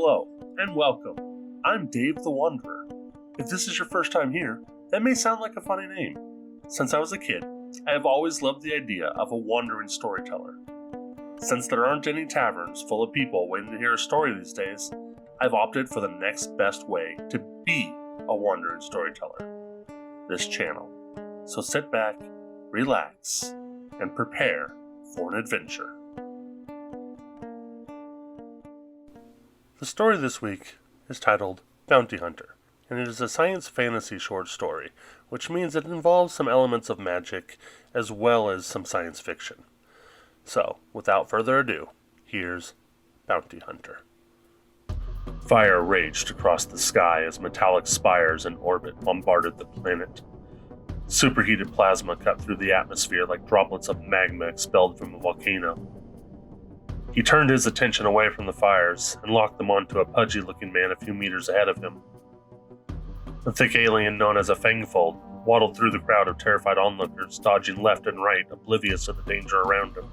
Hello, and welcome. I'm Dave the Wanderer. If this is your first time here, that may sound like a funny name. Since I was a kid, I have always loved the idea of a wandering storyteller. Since there aren't any taverns full of people waiting to hear a story these days, I've opted for the next best way to be a wandering storyteller. This channel. So sit back, relax, and prepare for an adventure. The story this week is titled Bounty Hunter, and it is a science fantasy short story, which means it involves some elements of magic as well as some science fiction. So, without further ado, here's Bounty Hunter. Fire raged across the sky as metallic spires in orbit bombarded the planet. Superheated plasma cut through the atmosphere like droplets of magma expelled from a volcano. He turned his attention away from the fires and locked them onto a pudgy-looking man a few meters ahead of him. The thick alien known as a Fangfold waddled through the crowd of terrified onlookers, dodging left and right, oblivious of the danger around him.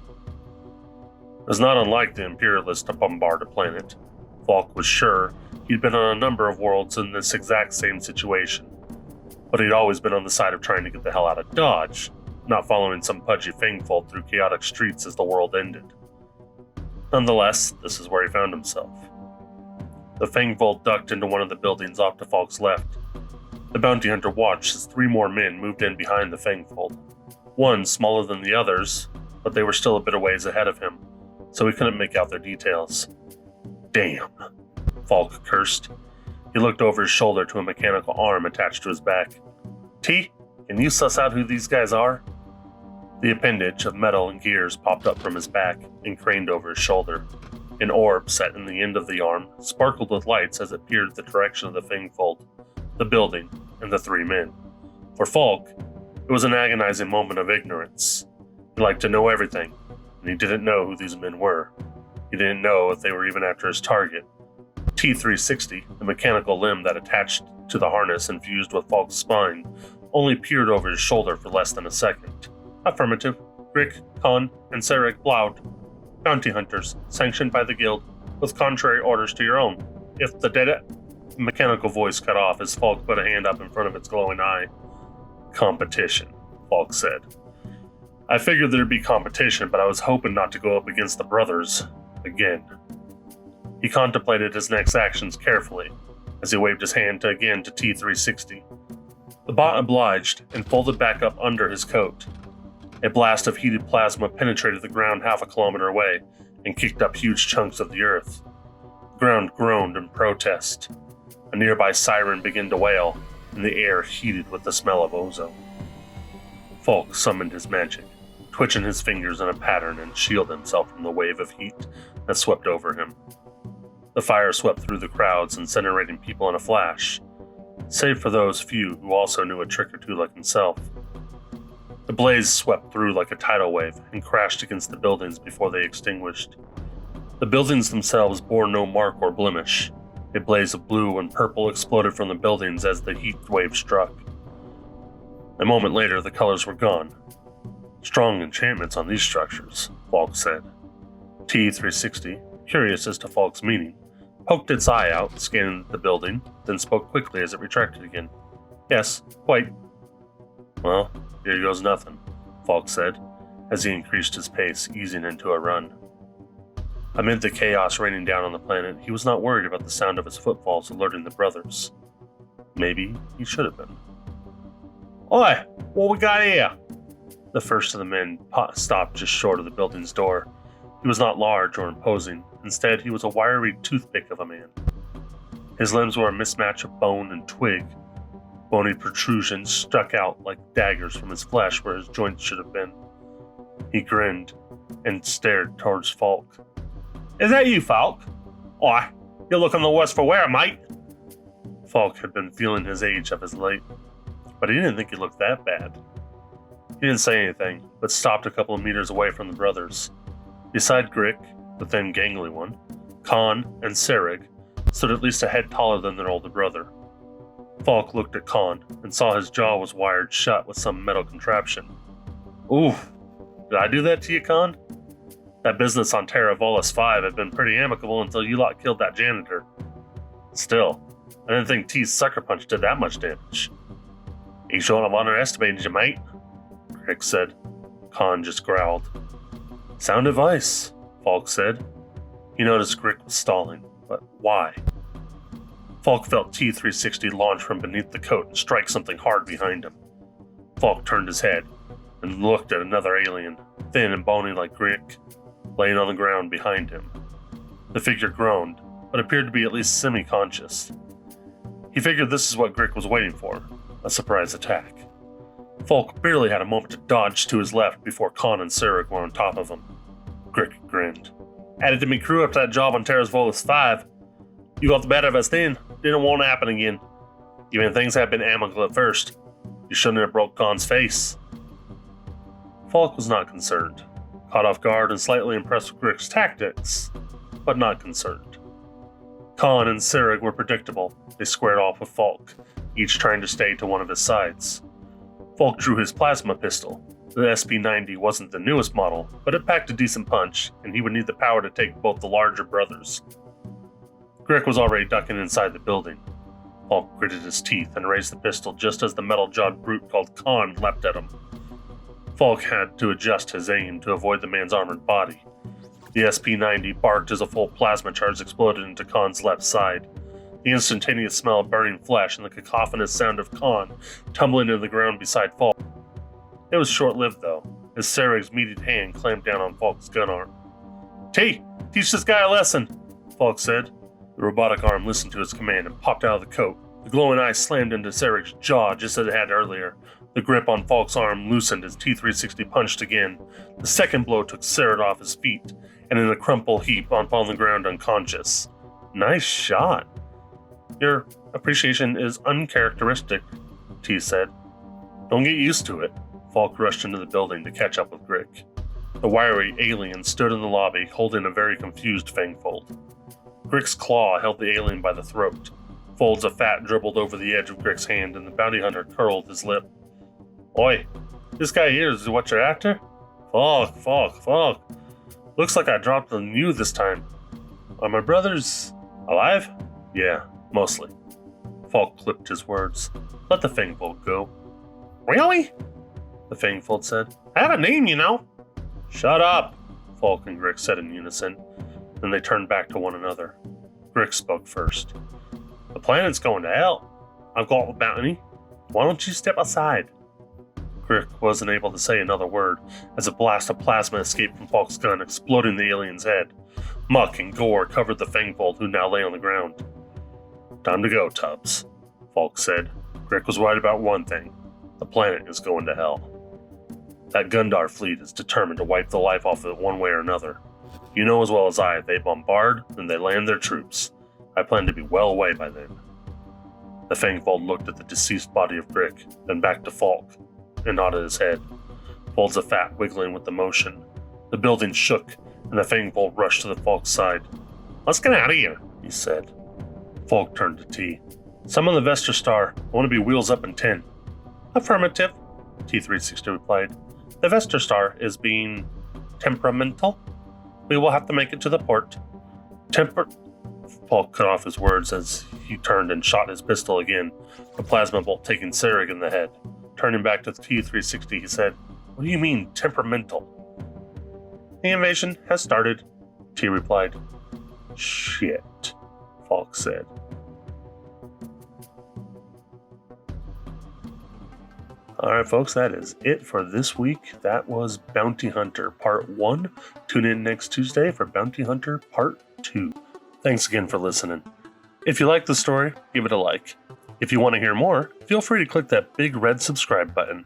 It was not unlike the Imperialists to bombard a planet. Faulk was sure he'd been on a number of worlds in this exact same situation, but he'd always been on the side of trying to get the hell out of Dodge, not following some pudgy Fangfold through chaotic streets as the world ended. Nonetheless, this is where he found himself. The Fangfold ducked into one of the buildings off to Faulk's left. The bounty hunter watched as three more men moved in behind the Fangfold. One smaller than the others, but they were still a bit of ways ahead of him, so he couldn't make out their details. Damn, Faulk cursed. He looked over his shoulder to a mechanical arm attached to his back. T, can you suss out who these guys are? The appendage of metal and gears popped up from his back and craned over his shoulder. An orb set in the end of the arm sparkled with lights as it peered the direction of the Fangfold, the building, and the three men. For Faulk, it was an agonizing moment of ignorance. He liked to know everything, and he didn't know who these men were. He didn't know if they were even after his target. T-360, the mechanical limb that attached to the harness and fused with Faulk's spine, only peered over his shoulder for less than a second. Affirmative. Grick, Khan, and Sarek Bloud. Bounty hunters, sanctioned by the guild, with contrary orders to your own. If the dead... The mechanical voice cut off as Faulk put a hand up in front of its glowing eye. Competition, Faulk said. I figured there'd be competition, but I was hoping not to go up against the brothers. Again. He contemplated his next actions carefully, as he waved his hand again to T-360. The bot obliged and folded back up under his coat. A blast of heated plasma penetrated the ground half a kilometer away and kicked up huge chunks of the earth. The ground groaned in protest. A nearby siren began to wail, and the air heated with the smell of ozone. Faulk summoned his magic, twitching his fingers in a pattern and shielded himself from the wave of heat that swept over him. The fire swept through the crowds, incinerating people in a flash, save for those few who also knew a trick or two like himself. The blaze swept through like a tidal wave and crashed against the buildings before they extinguished. The buildings themselves bore no mark or blemish. A blaze of blue and purple exploded from the buildings as the heat wave struck. A moment later, the colors were gone. Strong enchantments on these structures, Faulk said. T-360, curious as to Faulk's meaning, poked its eye out, scanning the building, then spoke quickly as it retracted again. Yes, quite. Well, here goes nothing, Faulk said, as he increased his pace, easing into a run. Amid the chaos raining down on the planet, he was not worried about the sound of his footfalls alerting the brothers. Maybe he should have been. Oi, what we got here? The first of the men stopped just short of the building's door. He was not large or imposing. Instead, he was a wiry toothpick of a man. His limbs were a mismatch of bone and twig. Bony protrusions stuck out like daggers from his flesh where his joints should have been. He grinned and stared towards Faulk. Is that you, Faulk? Why, you're looking the worse for wear, mate. Faulk had been feeling his age of his late, but he didn't think he looked that bad. He didn't say anything, but stopped a couple of meters away from the brothers. Beside Grick, the thin gangly one, Khan and Sarek stood at least a head taller than their older brother. Faulk looked at Khan and saw his jaw was wired shut with some metal contraption. Oof, did I do that to you, Khan? That business on Terra Volus 5 had been pretty amicable until you lot killed that janitor. Still, I didn't think T's sucker punch did that much damage. You sure I've underestimated you, mate? Crick said. Khan just growled. Sound advice, Faulk said. He noticed Crick was stalling, but why? Faulk felt T-360 launch from beneath the coat and strike something hard behind him. Faulk turned his head and looked at another alien, thin and bony like Crick, laying on the ground behind him. The figure groaned, but appeared to be at least semi-conscious. He figured this is what Crick was waiting for, a surprise attack. Faulk barely had a moment to dodge to his left before Khan and Sarek were on top of him. Crick grinned. Added to me crew up to that job on Terra's Volus 5. You got the better of us then. Didn't want to happen again. Even things had been amicable at first. You shouldn't have broke Khan's face. Faulk was not concerned. Caught off guard and slightly impressed with Crick's tactics, but not concerned. Khan and Sarek were predictable. They squared off with Faulk, each trying to stay to one of his sides. Faulk drew his plasma pistol. The SP-90 wasn't the newest model, but it packed a decent punch, and he would need the power to take both the larger brothers. Crick was already ducking inside the building. Faulk gritted his teeth and raised the pistol just as the metal-jawed brute called Khan leapt at him. Faulk had to adjust his aim to avoid the man's armored body. The SP-90 barked as a full plasma charge exploded into Khan's left side. The instantaneous smell of burning flesh and the cacophonous sound of Khan tumbling into the ground beside Faulk. It was short-lived, though, as Sarek's meaty hand clamped down on Faulk's gun arm. T, teach this guy a lesson, Faulk said. The robotic arm listened to his command and popped out of the coat. The glowing eye slammed into Sarek's jaw just as it had earlier. The grip on Faulk's arm loosened as T-360 punched again. The second blow took Sarek off his feet, and in a crumpled heap on the ground unconscious. Nice shot. Your appreciation is uncharacteristic, T said. Don't get used to it. Faulk rushed into the building to catch up with Crick. The wiry alien stood in the lobby, holding a very confused Fangfold. Crick's claw held the alien by the throat. Folds of fat dribbled over the edge of Crick's hand, and the bounty hunter curled his lip. Oi, this guy here is what you're after? Faulk. Looks like I dropped on you this time. Are my brothers alive? Yeah, mostly. Faulk clipped his words. Let the Fangfold go. Really? The Fangfold said. I have a name, you know. Shut up, Faulk and Crick said in unison. Then they turned back to one another. Crick spoke first. The planet's going to hell. I've got a bounty. Why don't you step aside? Crick wasn't able to say another word as a blast of plasma escaped from Faulk's gun, exploding the alien's head. Muck and gore covered the Fangfold, who now lay on the ground. Time to go, Tubbs, Faulk said. Crick was right about one thing. The planet is going to hell. That Gundar fleet is determined to wipe the life off of it one way or another. You know as well as I, if they bombard, then they land their troops. I plan to be well away by then. The Fangfold looked at the deceased body of Crick, then back to Faulk, and nodded his head, folds of fat wiggling with the motion. The building shook, and the Fangfold rushed to the Faulk's side. Let's get out of here, he said. Faulk turned to T. Some on the Vestor Star want to be wheels up in 10. Affirmative, T-360 replied. The Vestor Star is being temperamental. We will have to make it to the port. Faulk cut off his words as he turned and shot his pistol again, the plasma bolt taking Sarek in the head. Turning back to the T-360, he said, What do you mean, temperamental? The invasion has started, T replied. Shit, Faulk said. Alright folks, that is it for this week. That was Bounty Hunter Part 1. Tune in next Tuesday for Bounty Hunter Part 2. Thanks again for listening. If you like the story, give it a like. If you want to hear more, feel free to click that big red subscribe button.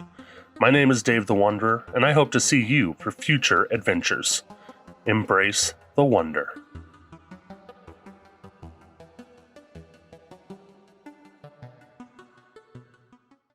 My name is Dave the Wanderer, and I hope to see you for future adventures. Embrace the wonder.